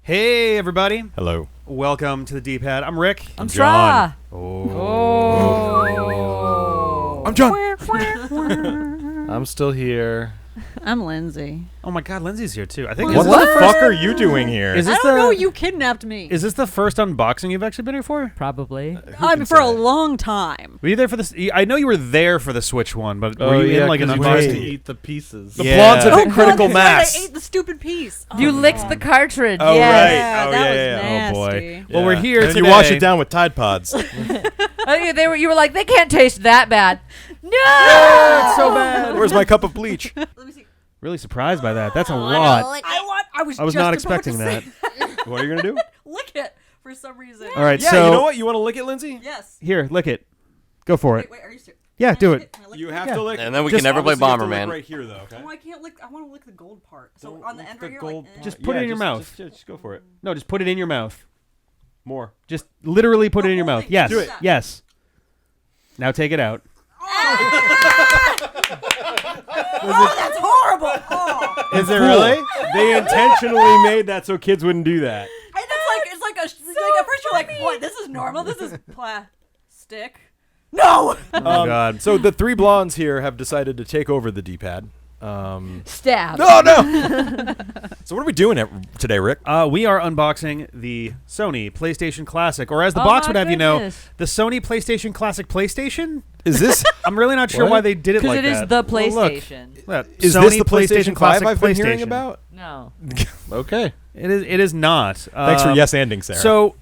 Hey, everybody. Hello. Welcome to the D-Pad. I'm Rick. I'm John. I'm John. I'm still here. I'm Lindsay. Oh my God, Lindsay's here too. I think. What the fuck are you doing here? Is I this don't know. You kidnapped me. Is this the first unboxing you've actually been here for? Probably. For a long time. Were you there for this? I know you were there for the Switch one, but were you yeah, in like an 'cause you unboxing? had to eat the pieces. The blondes have hit critical God, mass. I ate the stupid piece. You Oh, licked God. the cartridge. Oh, yes. right. Yeah, Oh, that yeah, was Oh boy. nasty. Well, we're here and today. you wash it down with Tide Pods. You were like, they can't taste that bad. No! It's so bad. Where's my cup of bleach? Let me see. Really surprised by that. That's a lot. I was I was just not about expecting to that. say What are you gonna do? Lick it for some reason. All right, Yeah, so you know what? You want to lick it, Lindsay? Yes. here, lick it. Go for it. Wait, are you serious? Yeah, do it. Can I lick You it? have Yeah. to lick. And then we Just can never play obviously you have to Bomberman. lick right here, though. Okay. Oh, I can't lick. I want to lick the gold part. So Don't on the lick end the right here, gold like, part. Just put it in your mouth. Just go for it. No, just put it in your mouth. More. Just literally put The it in your whole mouth. thing. Yes. Do it. Yes. Now take it out. Oh, that's horrible. Oh. Is it really? They intentionally made that so kids wouldn't do that. And it's like at first you're like, what? This is normal. This is plastic. No. Oh my God. So the three blondes here have decided to take over the D-pad. Stab. No. So what are we doing today, Rick? We are unboxing the Sony PlayStation Classic, or as the Oh box my would have you know, goodness. the Sony PlayStation Classic PlayStation. Is this I'm really not sure What? why they did it Because like it is that. the Well, look. PlayStation. Look, is Sony this the PlayStation 5 Classic I've been hearing PlayStation. about? No. Okay. It is not. Thanks for yes-anding, Sarah. So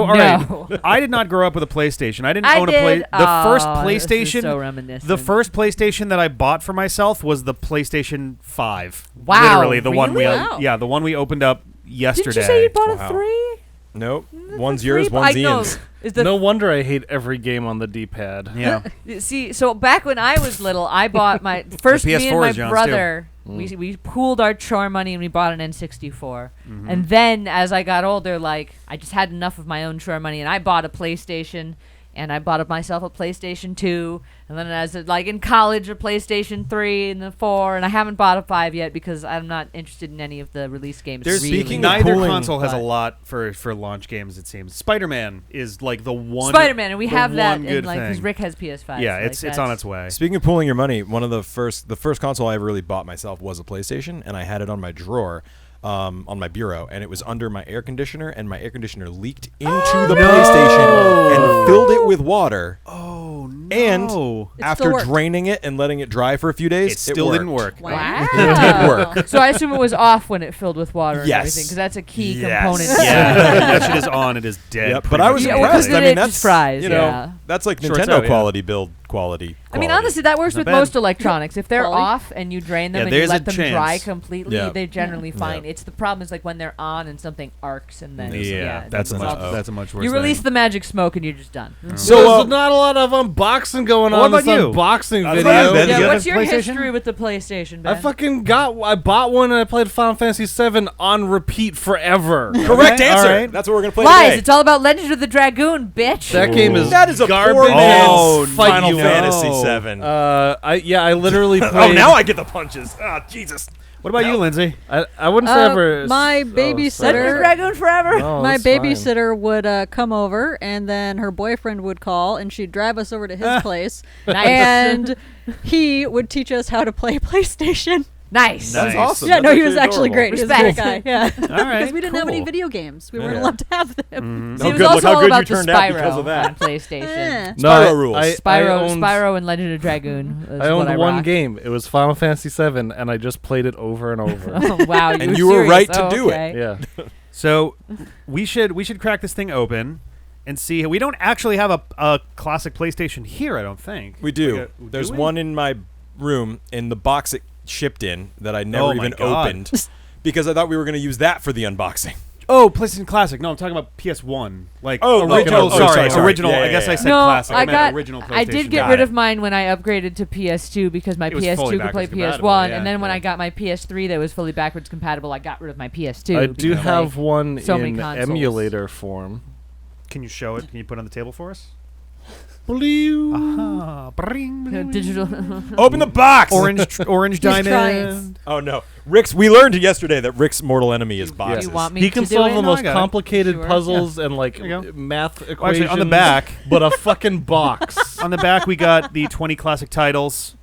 all right. No. I did not grow up with a PlayStation. I didn't I own a did. the first Aw, this is PlayStation. so reminiscent. The first PlayStation that I bought for myself was the PlayStation 5. Wow, Literally the one we really? Wow. the one we opened up yesterday. Didn't you say you bought Wow. a 3? nope. One's yours, Three- one's I know. Ian's. Is the No wonder I hate every game on the D-pad. Yeah. See, so back when I was little, I bought my first. Me and PS4 my is John's, too. brother, we pooled our chore money and we bought an N64. And then as I got older, like I just had enough of my own chore money, and I bought a PlayStation. And I bought myself a PlayStation 2, and then as like in college a PlayStation 3 and the 4, and I haven't bought a 5 yet because I'm not interested in any of the release games. There's really. speaking of neither pulling- console has a but- lot for launch games. It seems Spider-Man is like the one. Spider-Man, and we the have that one in good like because thing. Rick has PS5. Yeah, so, like, it's on that's- its way. Speaking of pulling your money, one of the first console I ever really bought myself was a PlayStation, and I had it on my drawer, on my bureau, and it was under my air conditioner, and my air conditioner leaked into the PlayStation and filled it with water. Oh no! And It after still worked. draining it and letting it dry for a few days, it still didn't work. Wow. It did work. So I assume it was off when it filled with water and Yes. everything, because that's a key Yes. component. Yeah, that shit is on. It is dead. Yep, pretty but I much was Yeah, immediately. well, 'cause impressed. I then mean, it that's just fries, you know, yeah. that's like Shorts Nintendo out, yeah. quality build quality. I mean, honestly, that works Not with bad. most electronics. If they're Quality? off and you drain them Yeah, and you there's a let them dry chance. completely, Yeah. they're generally fine. Yeah. It's the problem is like when they're on and something arcs and then Yeah, that's a it's much. all- That's a much worse. You release thing. the magic smoke and you're just done. So there's not a lot of unboxing going What on about this you? unboxing That's video. fine, Ben. Yeah, you have what's a your PlayStation? history with the PlayStation, Ben? I bought one and I played Final Fantasy 7 on repeat forever. Correct Okay, answer. all right. That's what we're gonna play Lies. today. It's all about Legend of the Dragoon, bitch. That game is That is a garbage. poor man's Oh, Fight Final you Fantasy know. 7. I literally played. Oh, now I get the punches. Ah, Jesus. What about you, Lindsay? I wouldn't say ever. My Legend of the babysitter, Dragoon forever. No, my it's fine. babysitter would come over, and then her boyfriend would call, and she'd drive us over to his place, Nice. and he would teach us how to play PlayStation. Nice. That's Nice. awesome. Yeah, That's no, he was actually adorable. great. He was a great Respect. guy. Yeah, All right, because we didn't have any cool. video games. We weren't Yeah. allowed to have them. See, it Oh, was good. Look also how all good about you the turned out because Spyro of that. on PlayStation. Eh. No, Spyro rules. I owned, Spyro and Legend of Dragoon. is I what owned one rocked. game. It was Final Fantasy 7, and I just played it over and over. Oh, wow, And you were serious. right to Oh, do it. okay. Yeah. So we should crack this thing open and see. We don't actually have a classic PlayStation here. I don't think We do. do There's we? one in my room in the box it shipped in that I never Oh my even God. opened because I thought we were going to use that for the unboxing. Oh, PlayStation Classic. No, I'm talking about PS1. Like Oh, original. okay. Oh, sorry, sorry. original. Yeah, I guess yeah, I said No, classic. I meant got. original PlayStation. I did get Got rid it. of mine when I upgraded to PS2 because my It was fully PS2 could play backwards compatible, PS1, yeah, and then when yeah. I got my PS3 that was fully backwards compatible, I got rid of my PS2. I do because, have like, one so many in consoles. emulator form. Can you show it? Can you put it on the table for us? Blue. Ah, bring, bring. Digital. Open the box. Orange He's trying. diamond. Oh no, we learned yesterday that Rick's mortal enemy is Do boxes. you want me He to can do solve it? the No, I most got it. complicated Sure. puzzles and like There you go. math equations. Well, actually, on the back, but a fucking box. on the back we got the 20 classic titles.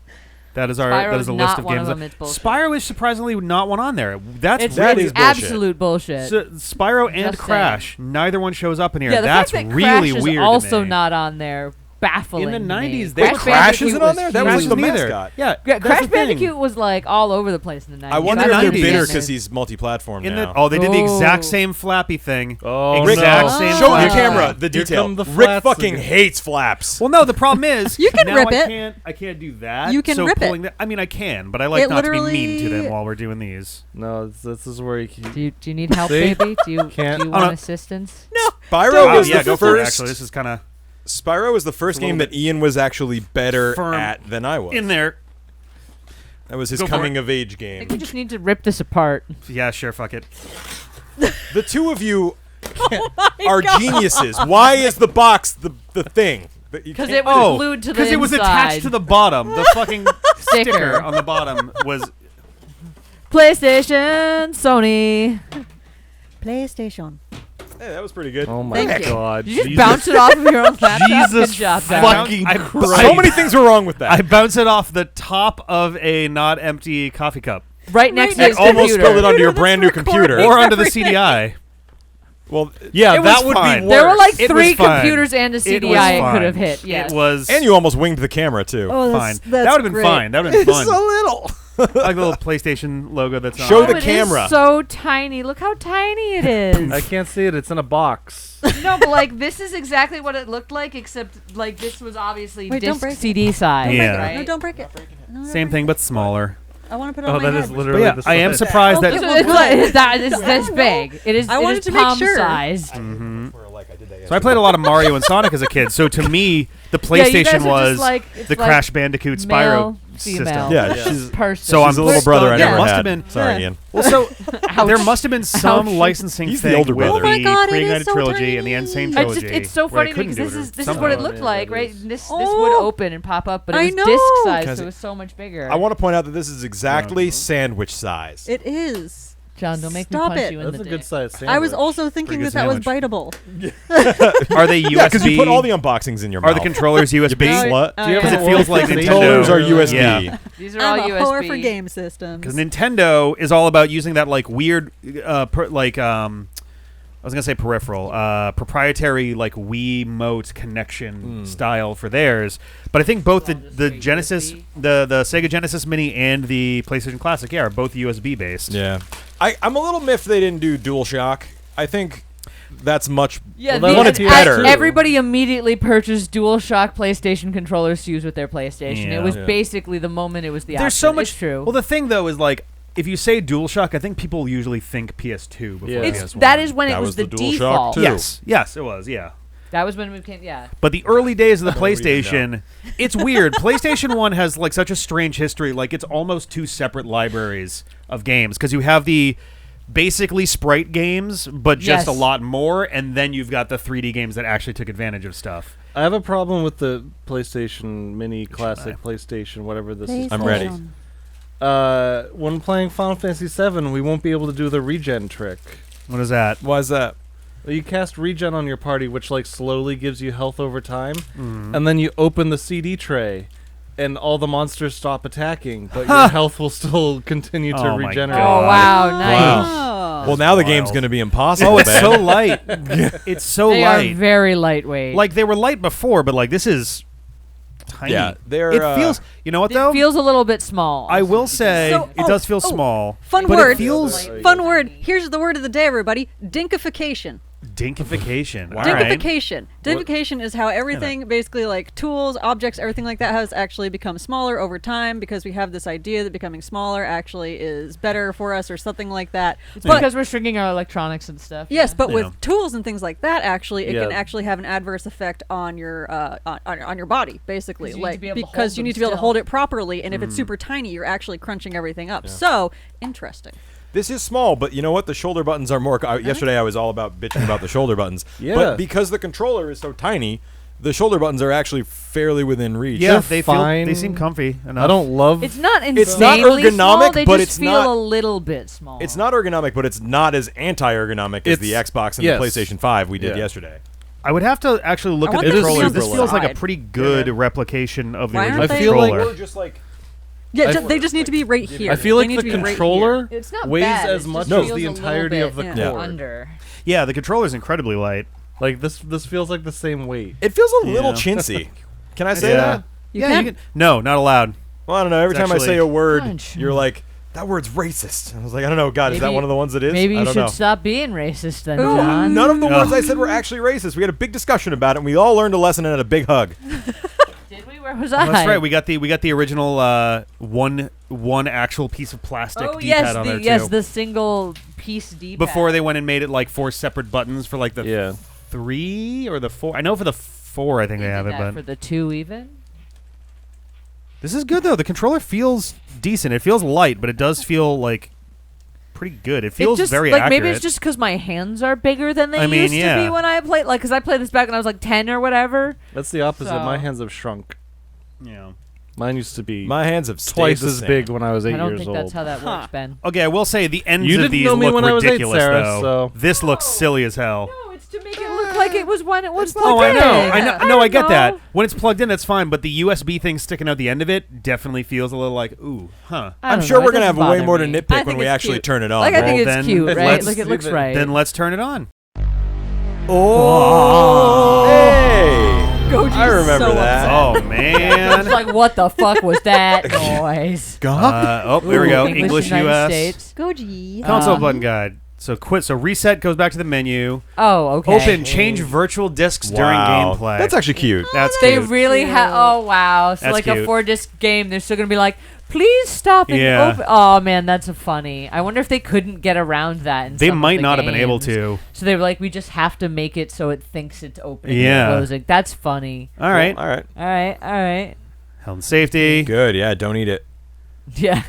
That is Spyro's a list not of one games. of them, it's bullshit. Spyro is surprisingly not one on there. That's It's That really is bullshit. absolute bullshit. So, Spyro and Just Crash, neither one shows up in here. yeah, the That's fact that really Crash weird. is also to me. not on there. Baffling. In the to me. 90s, Wait, Crash Crash Bandicoot isn't on there? That was Crash like the isn't either. mascot. Yeah, Yeah, that's Crash the thing. Bandicoot was like all over the place in the 90s. I wonder In if the they're 90s. bitter because he's multi-platform In now. the, they did the exact Oh. same flappy thing. Oh, exact no. same Show the flappy. camera the Here detail. come the Rick flats fucking again. hates flaps. Well, no, the problem is You can now rip I it. I can't do that. You can so rip it. pulling I mean, I can, but I like It not to be mean to literally- them while we're doing these. No, this is where you can. Do you need help, See? baby? Do you Can't- want Oh, no. assistance? Spyro Oh, was yeah, the go for it. first. Actually, this is kind of Spyro was the first It's a little game that bit Ian was actually better firm at than I was. in there. That was his Go for coming it. of age I game. think we just need to rip this apart. Yeah, sure, fuck it. The two of you are geniuses. Why is the box the thing? Because Because it was glued to the because it was inside. attached to the bottom. The fucking sticker on the bottom was. PlayStation, Sony. PlayStation. Hey, that was pretty good. Oh my Thank you. god! You just Jesus. bounce it off of your own laptop. Jesus Good job, I Dad. fucking Fucking Christ. So many things were wrong with that. I bounce it off the top of a not empty coffee cup Right next to and his almost computer. spilled it onto your brand new computer. or onto the CDI. Well, Yeah, It that was would fine. be worse. There were like It 3 was fine. computers and a It CDI was it could fine. have hit. Yes. It was. and you almost winged the camera too. Oh, fine. that's That would have been great. fine. That would have been fun. little. Like the little PlayStation logo that's on. Show Oh, the it is camera. so tiny. Look how tiny it is. I can't see it. It's in a box. No, but like this is exactly what it looked like, except like this was obviously Wait, don't disc break it. CD size. Yeah. Right? No, don't break it. No, don't Same break thing, it. but smaller. I want to put it Oh, on my that head. is But literally yeah, the I am size. surprised Okay, that. well, It's, good. it's that it's this big. It is. I it wanted is to make palm sure. sized. So I played a lot of Mario and Sonic as a kid. So to me, the Yeah, you guys PlayStation are just was like, it's the like Crash Bandicoot Spyro male, system. female. Yeah, Yeah. she's Person. So I'm a little brother I Yeah, never must had. have been. Sorry, Yeah. Ian. Well, so Ouch. there must have been some Ouch. licensing He's the thing older with brother. Oh my the God, it Pre-Ignited is so trilogy and the Insane tiny. trilogy. It's so where I funny couldn't because do this it is somehow. what it Oh, looked yeah, like, that right? is. This would Oh. open and pop up, but it I was know. disc size, Because so it was so much bigger. I want to point out that this is exactly sandwich size. It is. John, don't make Stop me punch it. you in That's the a good dick. size sandwich. I was also thinking Pretty that good that was sandwich. biteable. Are they USB? Yeah, because you put all the unboxings in your Are mouth. the controllers You USB? big Oh, slut. oh, Do you have Because yeah. it feels like The Nintendo. Controllers are USB. Yeah. These are I'm all a USB. whore for game systems. Because Nintendo is all about using that like weird, I was gonna say peripheral, proprietary like Wiimote connection style for theirs. But I think both the Straight Genesis, USB? the Sega Genesis Mini and the PlayStation Classic, are both USB based. Yeah. I'm a little miffed they didn't do DualShock. I think that's much. Yeah, Well, they wanted better. Everybody immediately purchased DualShock PlayStation controllers to use with their PlayStation. Yeah. It was Yeah. basically the moment it was the There's option. so much. It's true. Well, the thing though is like, if you say DualShock, I think people usually think PS2 before Yeah. it's PS1. that is when That it was was the, the DualShock default. too. Yes, it was. Yeah. That was when we came. Yeah. But the early days of the don't even PlayStation, it's weird. PlayStation 1 has like such a strange history. Like it's almost 2 separate libraries of games because you have the basically sprite games, but just Yes. a lot more, and then you've got the 3D games that actually took advantage of stuff. I have a problem with the PlayStation Mini Classic, PlayStation, whatever this is. I'm ready. When playing Final Fantasy VII, we won't be able to do the regen trick. What is that? Why is that? You cast regen on your party, which like slowly gives you health over time, Mm-hmm. and then you open the CD tray, and all the monsters stop attacking, but your health will still continue to Oh my regenerate. God. Oh wow, nice. Wow. Well, now the game's wild. going to be impossible. Oh, it's Ben. so light. It's so They are light. very lightweight. Like they were light before, but like this is tiny. Yeah, they're, It feels. You know what it though? feels a little bit small. I will say So- it does feel small. Fun but word. It feels Fun word. Here's the word of the day, everybody. Dinkification. dinkification. All right. Dinkification. Dinkification is how everything, basically like tools, objects, everything like that has actually become smaller over time because we have this idea that becoming smaller actually is better for us or something like that. it's But because we're shrinking our electronics and stuff. yes, yeah. but Yeah. with tools and things like that, actually, it Yeah. can actually have an adverse effect on your on your body, basically, 'Cause you need to like be able to because hold you them need to be able to still. hold it properly, and if it's super tiny, you're actually crunching everything up. So interesting. This is small, but you know what? The shoulder buttons are more. Yesterday, I was all about bitching about the shoulder buttons. Yeah. But because the controller is so tiny, the shoulder buttons are actually fairly within reach. Yeah, They're they seem comfy enough. I don't love. It's not insanely It's not small. ergonomic, They but just it's feel not- a little bit small. It's not ergonomic, but it's not as anti-ergonomic as the It's- Xbox and yes. the PlayStation 5 we did Yeah. yesterday. I would have to actually look I at want the them to be controller. on This the feels like a side. pretty good replication of the Why original aren't they- I feel like controller. We're just like Yeah, I- they just need to be right here. I feel They like need the to be right here. controller It's not weighs bad. as it much just as feels the a little entirety of the bit Yeah. cord. under. Yeah, the controller is incredibly light. Like this feels like the same weight. it feels a little Yeah. chintzy. Can I say Yeah. that? You yeah, can? you can. No, not allowed. Well, I don't know. Every It's time I say actually- a word, Punch. you're like, that word's racist. And I was like, I don't know. God, is that Maybe- one of the ones it is? Maybe I you don't should know. stop being racist then, Ooh, John. None of the Ugh. words I said were actually racist. We had a big discussion about it, and we all learned a lesson and had a big hug. Did we? Where was I? Oh, that's right. We got the original one actual piece of plastic Oh D-pad yes, on there yes, too. the single piece D-pad. Before they went and made it like 4 separate buttons for like the Yeah. 3 or the 4. I know for the 4, I think they did have it, that but for the 2 even. this is good though. The controller feels decent. It feels light, but it does feel like pretty good. It feels It just, very like accurate. maybe it's just because my hands are bigger than they I mean, used to yeah. be when I played. Like, because I played this back when I was like 10 or whatever. That's the opposite. So- My hands have shrunk. yeah. Mine used to be My hands have stayed twice the as same. big when I was 8 I don't years think old. that's how that works, Ben. Okay, I will say the ends You of didn't these know me look when I was 8, ridiculous Sarah, though. so- This looks silly as hell. No, it's to make it look like it was when it was Oh, plugged I in. know. I know. No, I get don't that. know. When it's plugged in, that's fine. But the USB thing sticking out the end of it definitely feels a little like, ooh, huh. I I'm don't sure know, we're it going to have doesn't way bother more to me. I nitpick when think we it's actually cute. turn it on. Like, I right? think Well, it's then cute, right? let's- Like, it looks then- right. Then let's turn it on. Oh, hey! Goji's I remember so that. Oh It's man. like, what the fuck was that noise? Oh, there we Ooh, go. English United US. States. Goji. Console Uh, button guide. So quit. So reset goes back to the menu. Oh, okay. Open. Change virtual discs during Wow. gameplay. That's actually cute. That's They cute. really have. Oh wow! So That's like a cute. 4-disc game, they're still gonna be like, please stop and Yeah. open. Oh man, that's funny. I wonder if they couldn't get around that. In They some of might the not have been able games. to. So they were like, we just have to make it so it thinks it's opening Yeah. and closing. That's funny. All right. All right. All right, all right. Health and safety. Good. Yeah. Don't eat it. Yeah.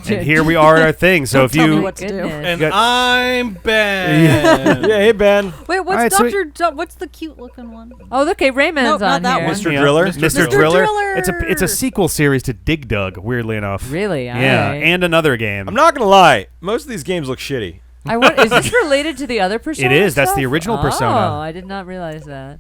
And here we are at our thing. So Don't if tell me you what to do. Goodness. And got- I'm Ben. Yeah. Hey, Ben. Wait, what's Alright, so what's the cute looking one? Oh, okay, Rayman's No, not on that here. one. Mr. Yeah, Driller? Mr. Mr. Driller. Driller. It's a sequel series to Dig Dug. Weirdly enough. Really? Yeah, All right. and another game. I'm not gonna lie. Most of these games look shitty. Is this related to the other Persona? It is. That's the stuff? original Persona. Oh, I did not realize that.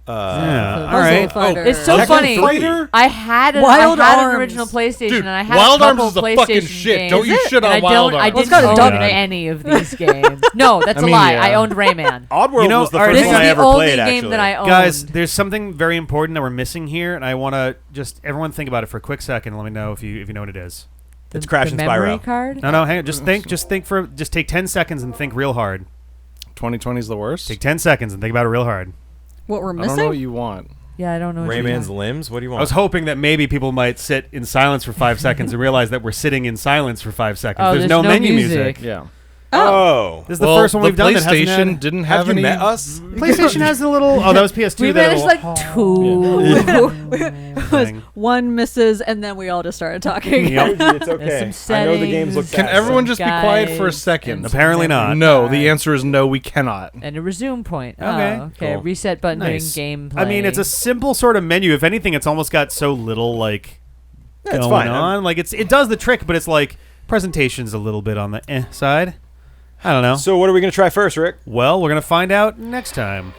Yeah. Puzzle All right. Fighter. It's so Tekken funny. 3. I had Wild an Arms. original PlayStation, Dude, and I had Wild a Arms couple is the PlayStation fucking shit. games. Don't you shit and on I Wild don't, I Arms. Well, it's didn't got a own dub in it. any of these games. No, that's I a mean, lie. yeah. I owned Rayman. Oddworld You know, was the all right, first This one is I the ever only played. game Actually, that I owned. Guys, there's something very important that we're missing here, and I want to just everyone think about it for a quick second. Let me know if you know what it is. It's Crash the and memory Spyro. card. No, hang on. Just take 10 seconds and think real hard. 2020 is the worst. Take 10 seconds and think about it real hard. What we're I don't know missing? what you want. Yeah, I don't know. what you Rayman's got. limbs. What do you I want? was hoping that maybe people might sit in silence for 5 seconds and realize that we're sitting in silence for 5 seconds. Oh, there's no menu music. Yeah. Oh. This is the first one we've done that PlayStation hasn't had. didn't Have have you any. met us? PlayStation has the little. Oh, that was PS2. We that managed little like two. thing. One misses, and then we all just started talking. Yep. It's okay. some I know the games look settings. Can bad, everyone so- just be quiet for a Guys second? and Apparently not. No, the answer is no. We cannot. And a resume point. Okay. Oh, okay. Cool. Reset button Nice. during gameplay. I mean, it's a simple sort of menu. If anything, it's almost got so little like Yeah, it's going fine. on. Like it does the trick, but it's like presentation's a little bit on the side. I don't know. So what are we gonna try first, Rick? Well, we're gonna find out next time.